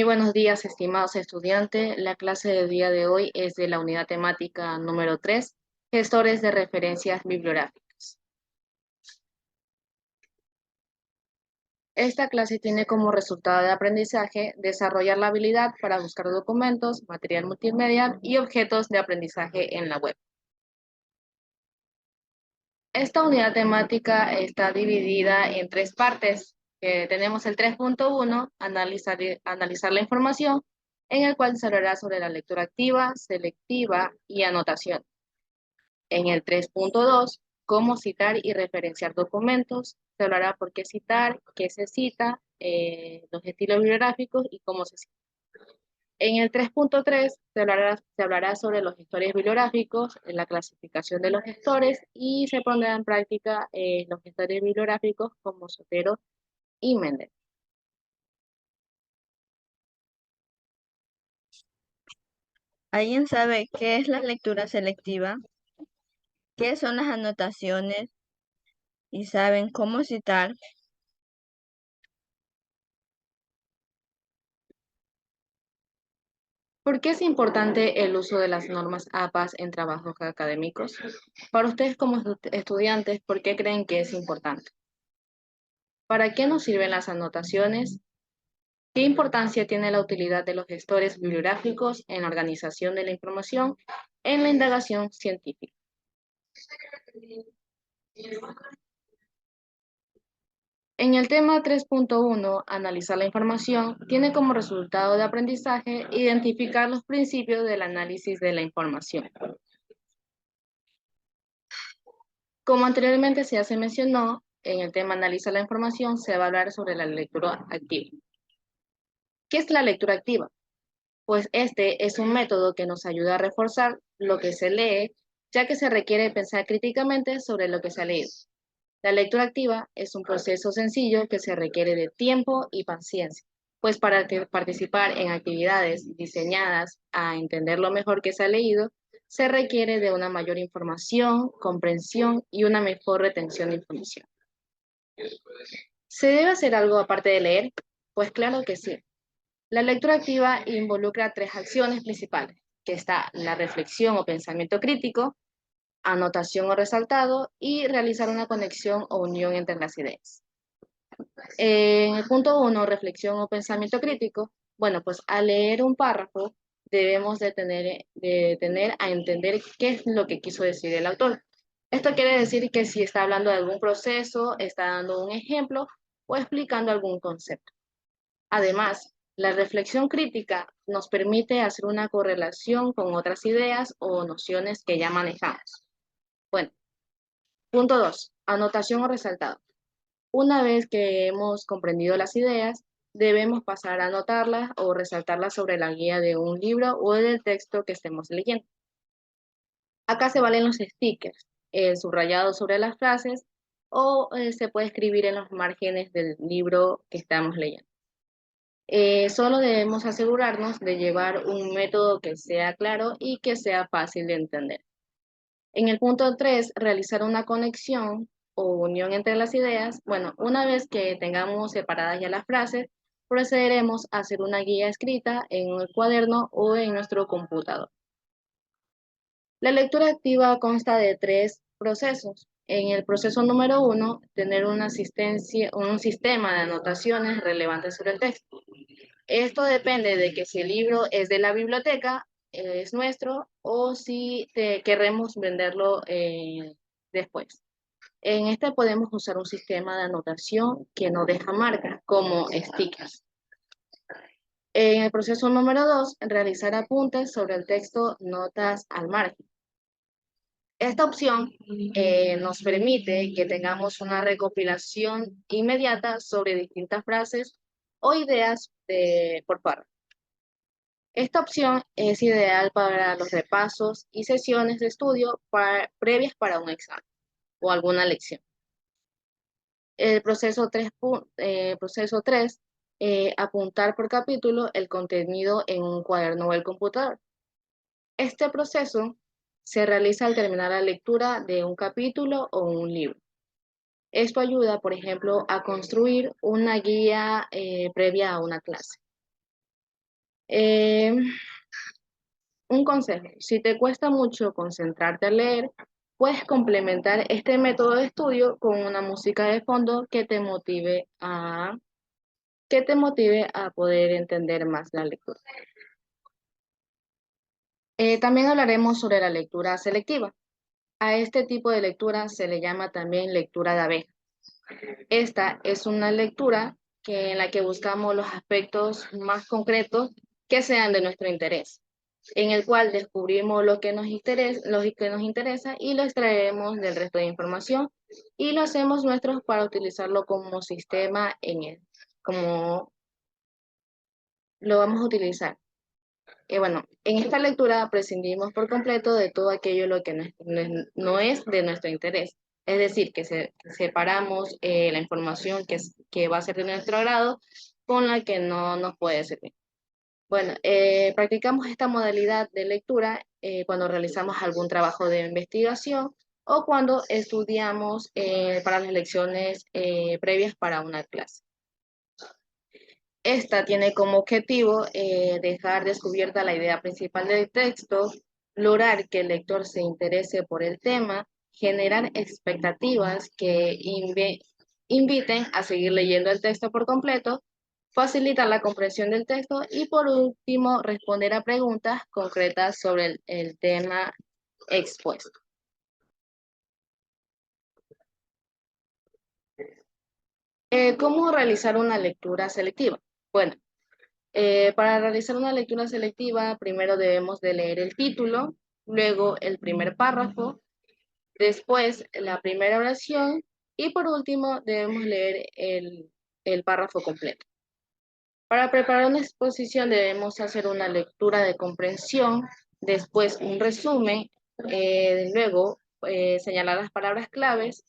Muy buenos días, estimados estudiantes. La clase del día de hoy es de la unidad temática número 3, gestores de referencias bibliográficas. Esta clase tiene como resultado de aprendizaje desarrollar la habilidad para buscar documentos, material multimedia y objetos de aprendizaje en la web. Esta unidad temática está dividida en tres partes. Tenemos el 3.1, analizar la información, en el cual se hablará sobre la lectura activa, selectiva y anotación. En el 3.2, cómo citar y referenciar documentos, se hablará por qué citar, qué se cita, los estilos bibliográficos y cómo se cita. En el 3.3 se hablará sobre los gestores bibliográficos, la clasificación de los gestores y se pondrá en práctica los gestores bibliográficos como Sotero y Mendes. ¿Alguien sabe qué es la lectura selectiva? ¿Qué son las anotaciones? ¿Y saben cómo citar? ¿Por qué es importante el uso de las normas APAS en trabajos académicos? Para ustedes como estudiantes, ¿por qué creen que es importante? ¿Para qué nos sirven las anotaciones? ¿Qué importancia tiene la utilidad de los gestores bibliográficos en la organización de la información en la indagación científica? En el tema 3.1, analizar la información, tiene como resultado de aprendizaje identificar los principios del análisis de la información. Como anteriormente ya se mencionó, en el tema analiza la información se va a hablar sobre la lectura activa. ¿Qué es la lectura activa? Pues este es un método que nos ayuda a reforzar lo que se lee, ya que se requiere pensar críticamente sobre lo que se ha leído. La lectura activa es un proceso sencillo que se requiere de tiempo y paciencia, pues para participar en actividades diseñadas a entender lo mejor que se ha leído, se requiere de una mayor información, comprensión y una mejor retención de información. ¿Se debe hacer algo aparte de leer? Pues claro que sí. La lectura activa involucra tres acciones principales, que está la reflexión o pensamiento crítico, anotación o resaltado y realizar una conexión o unión entre las ideas. En el punto 1, reflexión o pensamiento crítico, bueno, pues al leer un párrafo debemos de tener a entender qué es lo que quiso decir el autor. Esto quiere decir que si está hablando de algún proceso, está dando un ejemplo o explicando algún concepto. Además, la reflexión crítica nos permite hacer una correlación con otras ideas o nociones que ya manejamos. Bueno, punto 2, anotación o resaltado. Una vez que hemos comprendido las ideas, debemos pasar a anotarlas o resaltarlas sobre la guía de un libro o del texto que estemos leyendo. Acá se valen los stickers, el subrayado sobre las frases o se puede escribir en los márgenes del libro que estamos leyendo. Solo debemos asegurarnos de llevar un método que sea claro y que sea fácil de entender. En el punto 3, realizar una conexión o unión entre las ideas. Bueno, una vez que tengamos separadas ya las frases, procederemos a hacer una guía escrita en el cuaderno o en nuestro computador. La lectura activa consta de tres procesos. En el proceso número 1, tener un sistema de anotaciones relevantes sobre el texto. Esto depende de que si el libro es de la biblioteca, es nuestro, o si queremos venderlo después. En este podemos usar un sistema de anotación que no deja marcas, como stickers. En el proceso número 2, realizar apuntes sobre el texto, notas al margen. Esta opción nos permite que tengamos una recopilación inmediata sobre distintas frases o ideas por párrafo. Esta opción es ideal para los repasos y sesiones de estudio previas para un examen o alguna lección. El proceso 3, apuntar por capítulo el contenido en un cuaderno o el computador. Este proceso se realiza al terminar la lectura de un capítulo o un libro. Esto ayuda, por ejemplo, a construir una guía previa a una clase. Eh, un consejo, si te cuesta mucho concentrarte a leer, puedes complementar este método de estudio con una música de fondo que te motive a poder entender más la lectura. También hablaremos sobre la lectura selectiva. A este tipo de lectura se le llama también lectura de abeja. Esta es una lectura en la que buscamos los aspectos más concretos que sean de nuestro interés, en el cual descubrimos lo que nos interesa y lo extraemos del resto de información y lo hacemos nuestros para utilizarlo como sistema como lo vamos a utilizar. Bueno, en esta lectura prescindimos por completo de todo aquello lo que no es de nuestro interés. Es decir, que separamos la información que va a ser de nuestro agrado con la que no nos puede servir. Bueno, practicamos esta modalidad de lectura cuando realizamos algún trabajo de investigación o cuando estudiamos para las lecciones previas para una clase. Esta tiene como objetivo dejar descubierta la idea principal del texto, lograr que el lector se interese por el tema, generar expectativas que inviten a seguir leyendo el texto por completo, facilitar la comprensión del texto y por último responder a preguntas concretas sobre el tema expuesto. ¿Cómo realizar una lectura selectiva? Bueno, para realizar una lectura selectiva, primero debemos de leer el título, luego el primer párrafo, después la primera oración y por último debemos leer el párrafo completo. Para preparar una exposición debemos hacer una lectura de comprensión, después un resumen, luego señalar las palabras claves,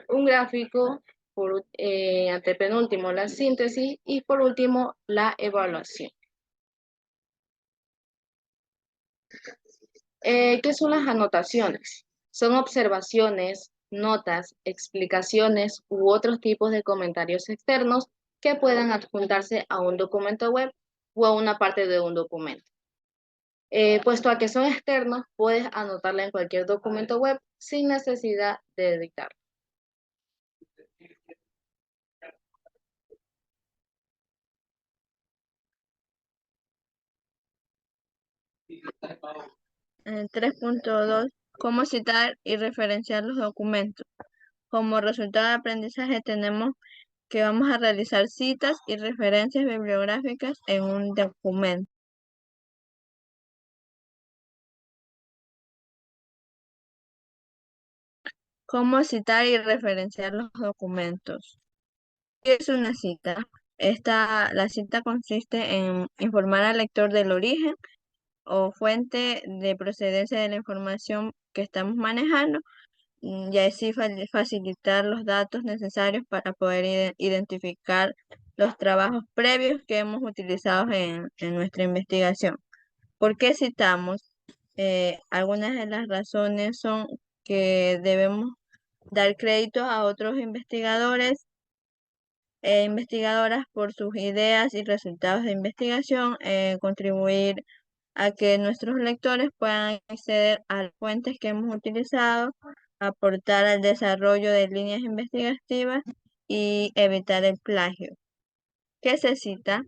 un gráfico, antepenúltimo la síntesis y por último la evaluación. ¿Qué son las anotaciones? Son observaciones, notas, explicaciones u otros tipos de comentarios externos que puedan adjuntarse a un documento web o a una parte de un documento. Puesto a que son externos, puedes anotarla en cualquier documento web sin necesidad de editarlo. En 3.2, cómo citar y referenciar los documentos. Como resultado de aprendizaje tenemos que vamos a realizar citas y referencias bibliográficas en un documento. ¿Cómo citar y referenciar los documentos? ¿Qué es una cita? La cita consiste en informar al lector del origen o fuente de procedencia de la información que estamos manejando y así facilitar los datos necesarios para poder identificar los trabajos previos que hemos utilizado en nuestra investigación. ¿Por qué citamos? Algunas de las razones son que debemos dar crédito a otros investigadores e investigadoras por sus ideas y resultados de investigación, contribuir a que nuestros lectores puedan acceder a las fuentes que hemos utilizado, aportar al desarrollo de líneas investigativas y evitar el plagio. ¿Qué se cita?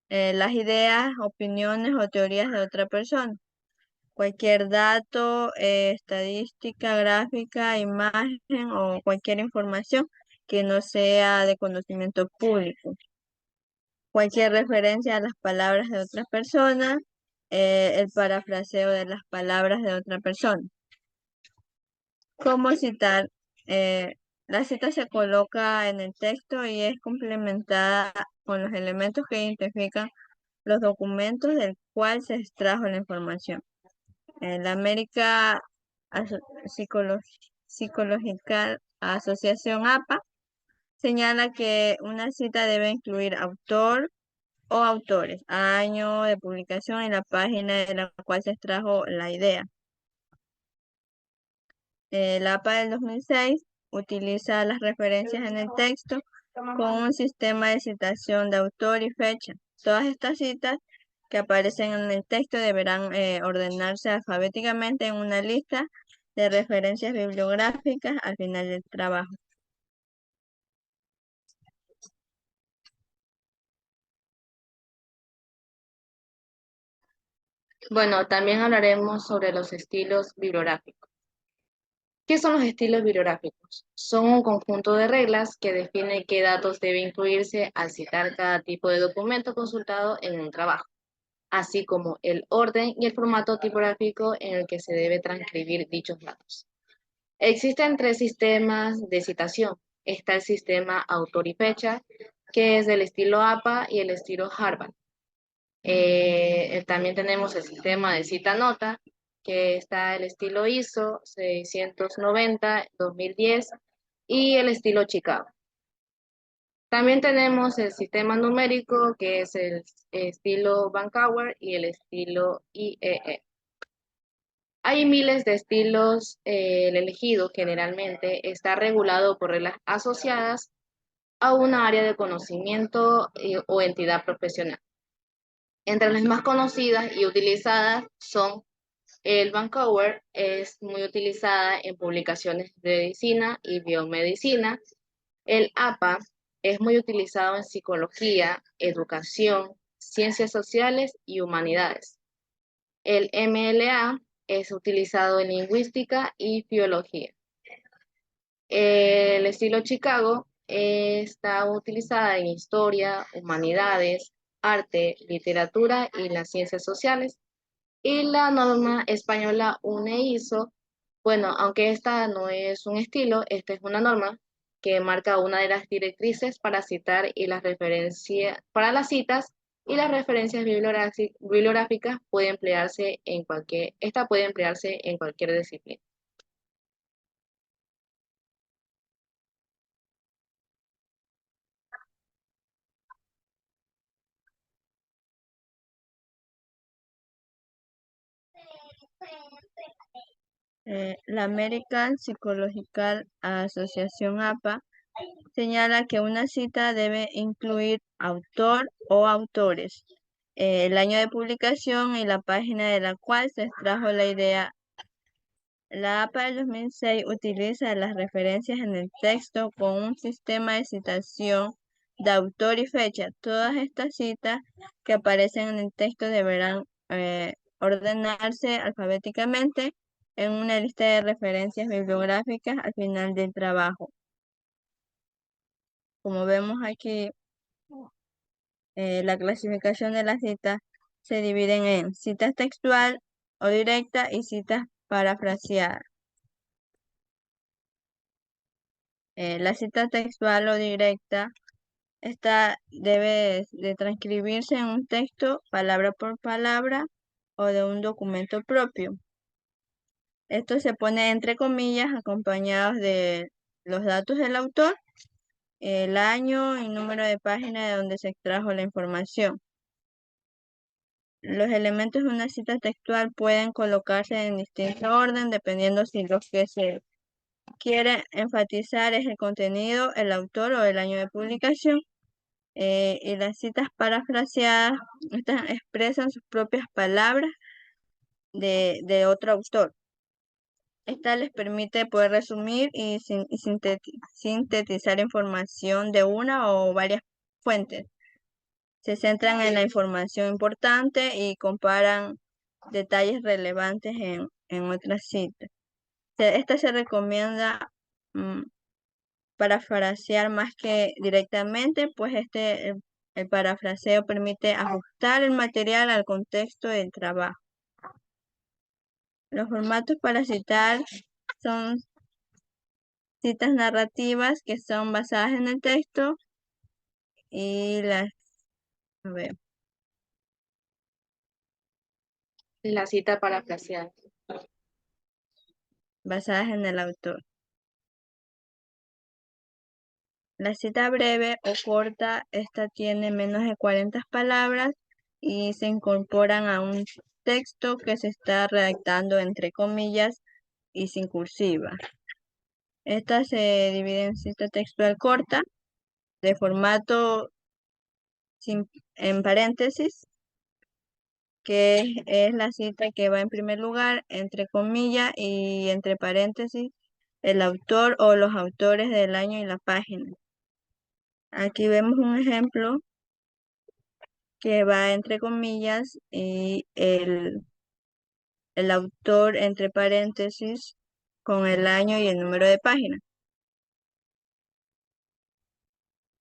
Las ideas, opiniones o teorías de otra persona. Cualquier dato, estadística, gráfica, imagen o cualquier información que no sea de conocimiento público. Cualquier referencia a las palabras de otra persona, el parafraseo de las palabras de otra persona. ¿Cómo citar? Eh, la cita se coloca en el texto y es complementada con los elementos que identifican los documentos del cual se extrajo la información. La América Psicológica Asociación APA señala que una cita debe incluir autor o autores, año de publicación y la página de la cual se extrajo la idea. La APA del 2006 utiliza las referencias en el texto con un sistema de citación de autor y fecha. Todas estas citas que aparecen en el texto deberán ordenarse alfabéticamente en una lista de referencias bibliográficas al final del trabajo. Bueno, también hablaremos sobre los estilos bibliográficos. ¿Qué son los estilos bibliográficos? Son un conjunto de reglas que definen qué datos debe incluirse al citar cada tipo de documento consultado en un trabajo, así como el orden y el formato tipográfico en el que se debe transcribir dichos datos. Existen tres sistemas de citación. Está el sistema autor y fecha, que es del estilo APA y el estilo Harvard. También tenemos el sistema de cita-nota, que está el estilo ISO 690-2010 y el estilo Chicago. También tenemos el sistema numérico, que es el estilo Vancouver y el estilo IEE. Hay miles de estilos, el elegido generalmente está regulado por reglas asociadas a una área de conocimiento o entidad profesional. Entre las más conocidas y utilizadas son el Vancouver, es muy utilizada en publicaciones de medicina y biomedicina. El APA es muy utilizado en psicología, educación, ciencias sociales y humanidades. El MLA es utilizado en lingüística y biología. El estilo Chicago está utilizada en historia, humanidades, arte, literatura y las ciencias sociales. Y la norma española UNEISO, bueno, aunque esta no es un estilo, esta es una norma que marca una de las directrices para citar y las referencias, para las citas y las referencias bibliográficas puede emplearse en cualquier, esta puede emplearse en cualquier disciplina. La American Psychological Association APA señala que una cita debe incluir autor o autores, el año de publicación y la página de la cual se extrajo la idea. La APA del 2006 utiliza las referencias en el texto con un sistema de citación de autor y fecha. Todas estas citas que aparecen en el texto deberán ordenarse alfabéticamente en una lista de referencias bibliográficas al final del trabajo. Como vemos aquí, la clasificación de las citas se dividen en citas textual o directa y citas parafraseadas. La cita textual o directa debe de transcribirse en un texto palabra por palabra o de un documento propio. Esto se pone entre comillas acompañados de los datos del autor, el año y número de página de donde se extrajo la información. Los elementos de una cita textual pueden colocarse en distinto orden dependiendo si lo que se quiere enfatizar es el contenido, el autor o el año de publicación. Y las citas parafraseadas, estas expresan sus propias palabras de otro autor. Esta les permite poder resumir y sintetizar información de una o varias fuentes. Se centran en la información importante y comparan detalles relevantes en otras citas. Esta se recomienda parafrasear más que directamente, pues el parafraseo permite ajustar el material al contexto del trabajo. Los formatos para citar son citas narrativas que son basadas en el texto y a ver, La cita parafraseada. basadas en el autor. La cita breve o corta, esta tiene menos de 40 palabras y se incorporan a un texto que se está redactando entre comillas y sin cursiva. Esta se divide en cita textual corta, de formato en paréntesis, que es la cita que va en primer lugar, entre comillas y entre paréntesis, el autor o los autores del año y la página. Aquí vemos un ejemplo que va entre comillas y el autor entre paréntesis con el año y el número de página.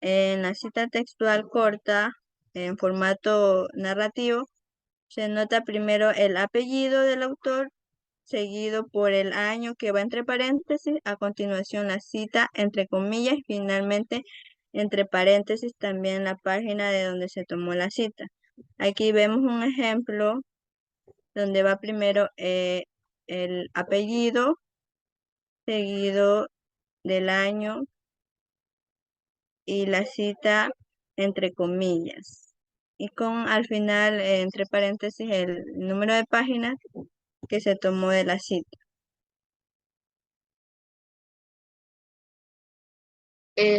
En la cita textual corta, en formato narrativo, se nota primero el apellido del autor, seguido por el año que va entre paréntesis, a continuación la cita entre comillas y finalmente entre paréntesis también la página de donde se tomó la cita. Aquí vemos un ejemplo donde va primero el apellido, seguido del año y la cita entre comillas. Y con al final, entre paréntesis, el número de páginas que se tomó de la cita.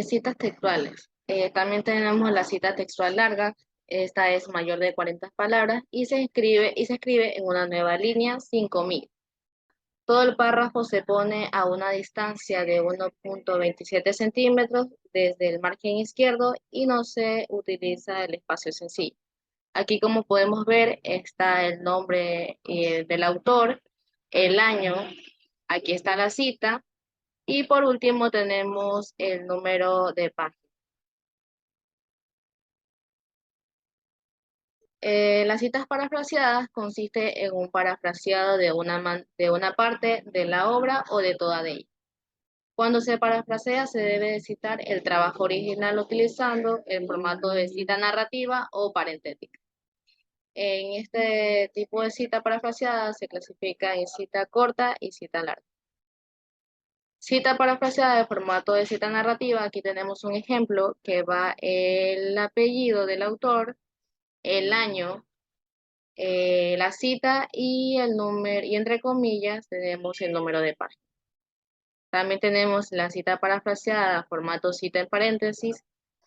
Citas textuales. También tenemos la cita textual larga. Esta es mayor de 40 palabras y se escribe en una nueva línea sin comillas. Todo el párrafo se pone a una distancia de 1,27 centímetros desde el margen izquierdo y no se utiliza el espacio sencillo. Aquí, como podemos ver, está el nombre del autor, el año, aquí está la cita y por último tenemos el número de página. Las citas parafraseadas consiste en un parafraseado de una parte de la obra o de toda de ella. Cuando se parafrasea se debe de citar el trabajo original utilizando el formato de cita narrativa o parentética. En este tipo de cita parafraseada se clasifica en cita corta y cita larga. Cita parafraseada de formato de cita narrativa, aquí tenemos un ejemplo que va el apellido del autor, el año, la cita y el número, y entre comillas tenemos el número de página. También tenemos la cita parafraseada, formato cita en paréntesis.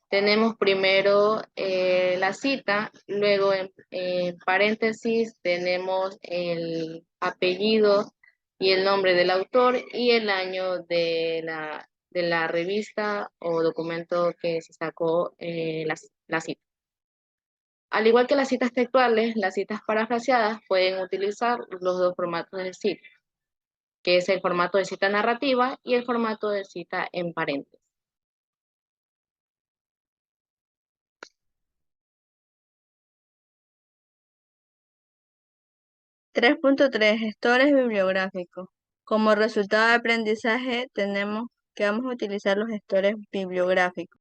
Tenemos primero la cita, luego en paréntesis tenemos el apellido y el nombre del autor y el año de la revista o documento que se sacó la cita. Al igual que las citas textuales, las citas parafraseadas pueden utilizar los dos formatos de cita, que es el formato de cita narrativa y el formato de cita en paréntesis. 3.3 Gestores bibliográficos. Como resultado de aprendizaje tenemos que vamos a utilizar los gestores bibliográficos.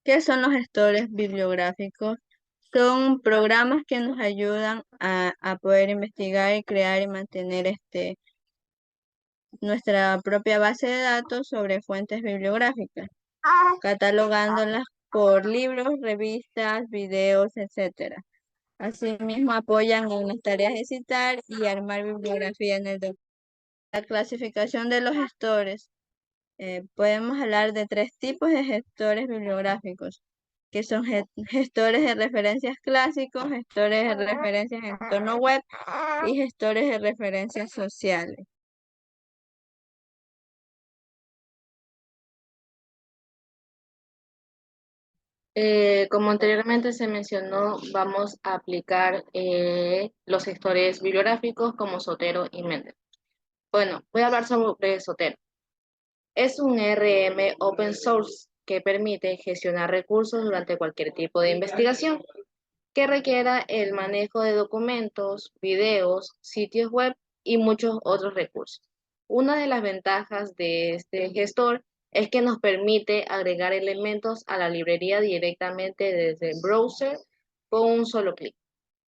¿Qué son los gestores bibliográficos? Son programas que nos ayudan a poder investigar y crear y mantener nuestra propia base de datos sobre fuentes bibliográficas, catalogándolas por libros, revistas, videos, etc. Asimismo, apoyan en las tareas de citar y armar bibliografía en el documento. La clasificación de los gestores. Podemos hablar de tres tipos de gestores bibliográficos, que son gestores de referencias clásicos, gestores de referencias en entorno web y gestores de referencias sociales. Como anteriormente se mencionó, vamos a aplicar los gestores bibliográficos como Zotero y Mendeley. Bueno, voy a hablar sobre Zotero. Es un RM open source que permite gestionar recursos durante cualquier tipo de investigación que requiera el manejo de documentos, videos, sitios web y muchos otros recursos. Una de las ventajas de este gestor es que nos permite agregar elementos a la librería directamente desde el browser con un solo clic.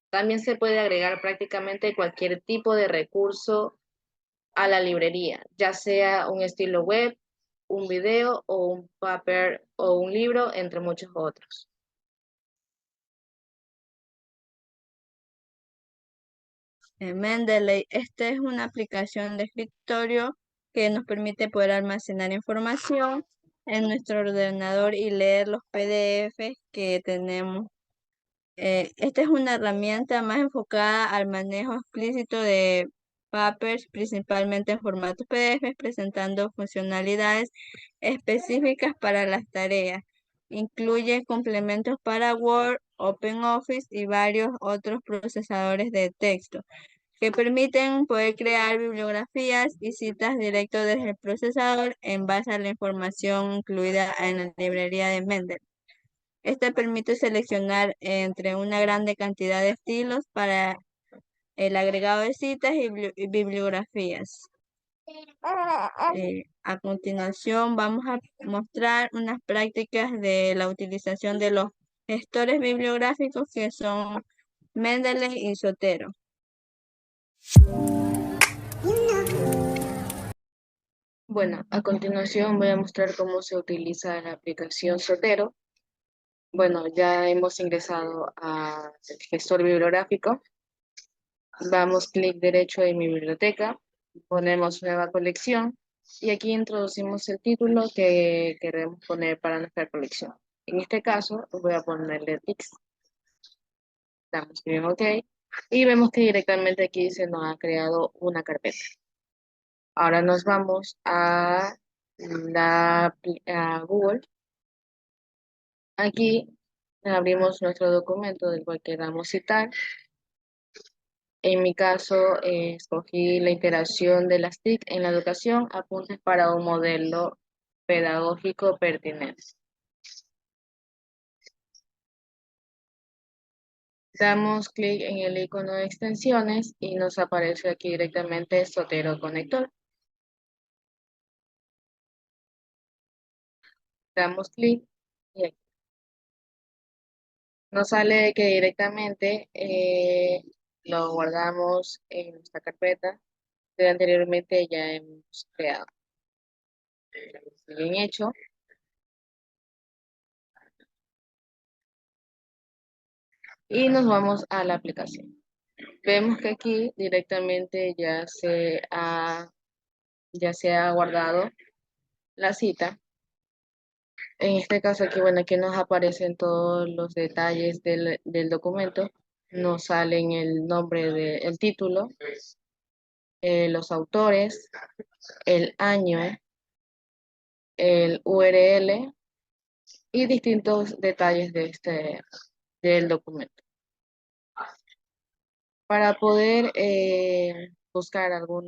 También se puede agregar prácticamente cualquier tipo de recurso a la librería, ya sea un estilo web, un video o un paper o un libro, entre muchos otros. Mendeley. Esta es una aplicación de escritorio que nos permite poder almacenar información en nuestro ordenador y leer los PDF que tenemos. Esta es una herramienta más enfocada al manejo explícito de papers, principalmente en formatos PDF, presentando funcionalidades específicas para las tareas. Incluye complementos para Word, OpenOffice y varios otros procesadores de texto que permiten poder crear bibliografías y citas directo desde el procesador en base a la información incluida en la librería de Mendeley. Este permite seleccionar entre una grande cantidad de estilos para el agregado de citas y bibliografías. A continuación vamos a mostrar unas prácticas de la utilización de los gestores bibliográficos que son Mendeley y Zotero. Bueno, a continuación voy a mostrar cómo se utiliza la aplicación Zotero. Bueno, ya hemos ingresado al gestor bibliográfico. Damos clic derecho en mi biblioteca, ponemos nueva colección y aquí introducimos el título que queremos poner para nuestra colección. En este caso, voy a ponerle TICS. Damos clic en OK y vemos que directamente aquí se nos ha creado una carpeta. Ahora nos vamos a Google. Aquí abrimos nuestro documento del cual queramos citar. En mi caso, escogí la integración de las TIC en la educación, apuntes para un modelo pedagógico pertinente. Damos clic en el icono de extensiones y nos aparece aquí directamente Zotero Conector. Damos clic y aquí nos sale que directamente lo guardamos en nuestra carpeta que anteriormente ya hemos creado. Bien hecho. Y nos vamos a la aplicación. Vemos que aquí directamente ya se ha guardado la cita. En este caso aquí, bueno, aquí nos aparecen todos los detalles del documento. Nos salen el nombre del título, los autores, el año, el URL y distintos detalles del documento. Para poder buscar algún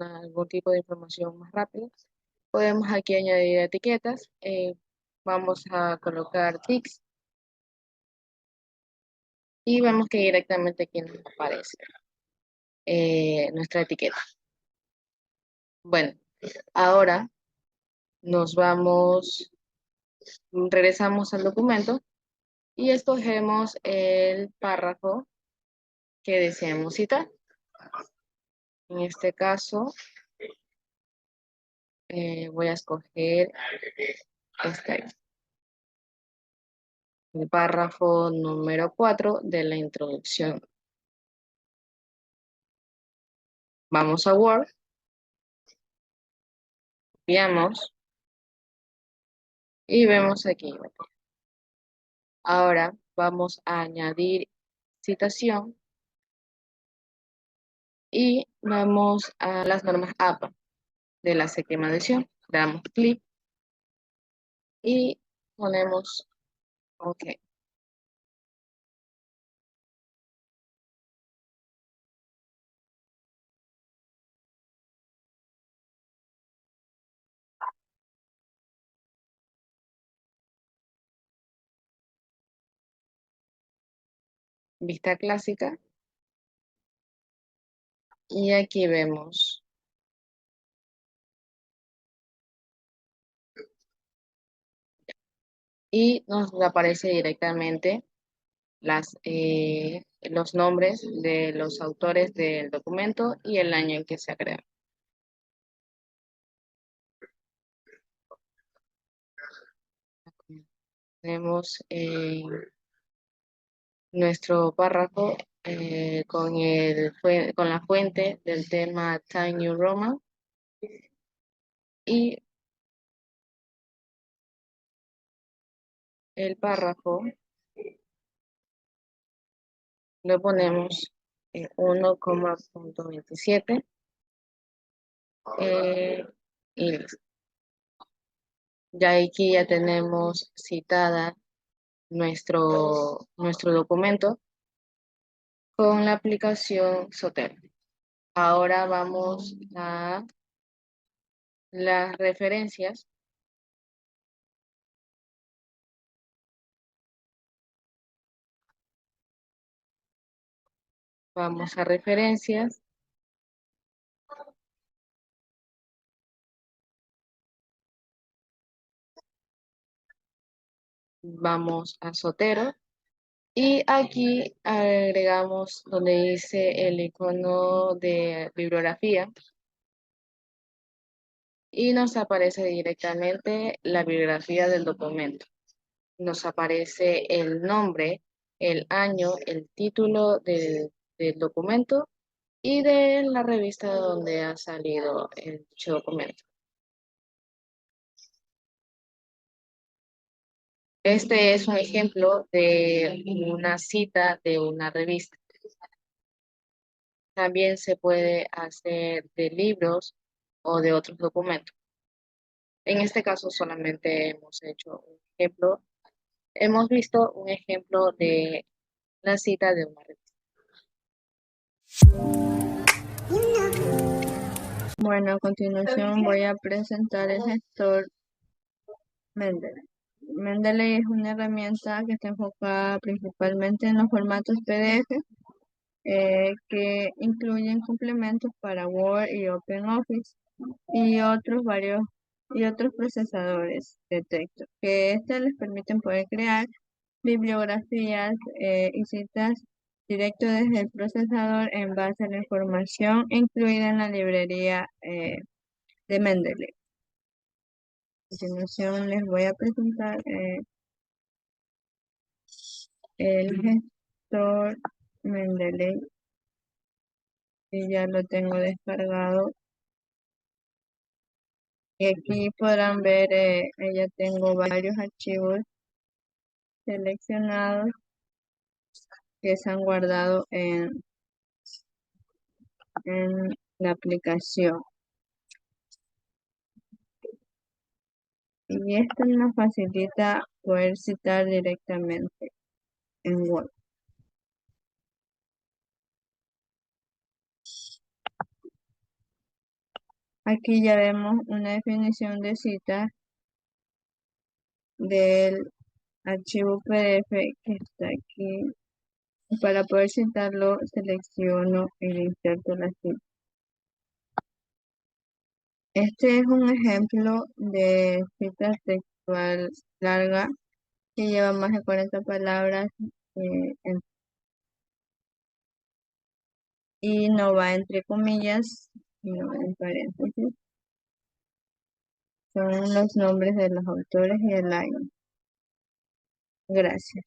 tipo de información más rápida, podemos aquí añadir etiquetas. Vamos a colocar tics y vemos que directamente aquí nos aparece nuestra etiqueta. Bueno, ahora regresamos al documento y escogemos el párrafo que deseamos citar. En este caso, voy a escoger el párrafo número 4 de la introducción. Vamos a Word, copiamos y vemos aquí. Ahora vamos a añadir citación y vamos a las normas APA de la séptima edición. Damos clic y ponemos OK. Vista clásica. Y aquí vemos y nos aparece directamente los nombres de los autores del documento y el año en que se creó. Tenemos nuestro párrafo con la fuente del tema Time New Roman y el párrafo lo ponemos en 1,27 y listo. Ya aquí ya tenemos citada nuestro documento con la aplicación Sotero. Ahora vamos a las referencias. Vamos a referencias. Vamos a Sotero. Y aquí agregamos donde dice el icono de bibliografía y nos aparece directamente la bibliografía del documento. Nos aparece el nombre, el año, el título del documento y de la revista donde ha salido el dicho documento. Este es un ejemplo de una cita de una revista. También se puede hacer de libros o de otros documentos. En este caso solamente hemos hecho un ejemplo, hemos visto un ejemplo de la cita de una revista. Bueno, a continuación voy a presentar el gestor Mendeley. Mendeley es una herramienta que está enfocada principalmente en los formatos PDF que incluyen complementos para Word y OpenOffice y otros procesadores de texto que les permiten poder crear bibliografías y citas directo desde el procesador en base a la información incluida en la librería de Mendeley. A continuación les voy a presentar el gestor Mendeley, que ya lo tengo descargado. Y aquí podrán ver, ya tengo varios archivos seleccionados que se han guardado en la aplicación. Y esto nos facilita poder citar directamente en Word. Aquí ya vemos una definición de cita del archivo PDF que está aquí. Para poder citarlo, selecciono y inserto la cita. Este es un ejemplo de cita textual larga que lleva más de 40 palabras y no va entre comillas, sino en paréntesis. Son los nombres de los autores y el año. Gracias.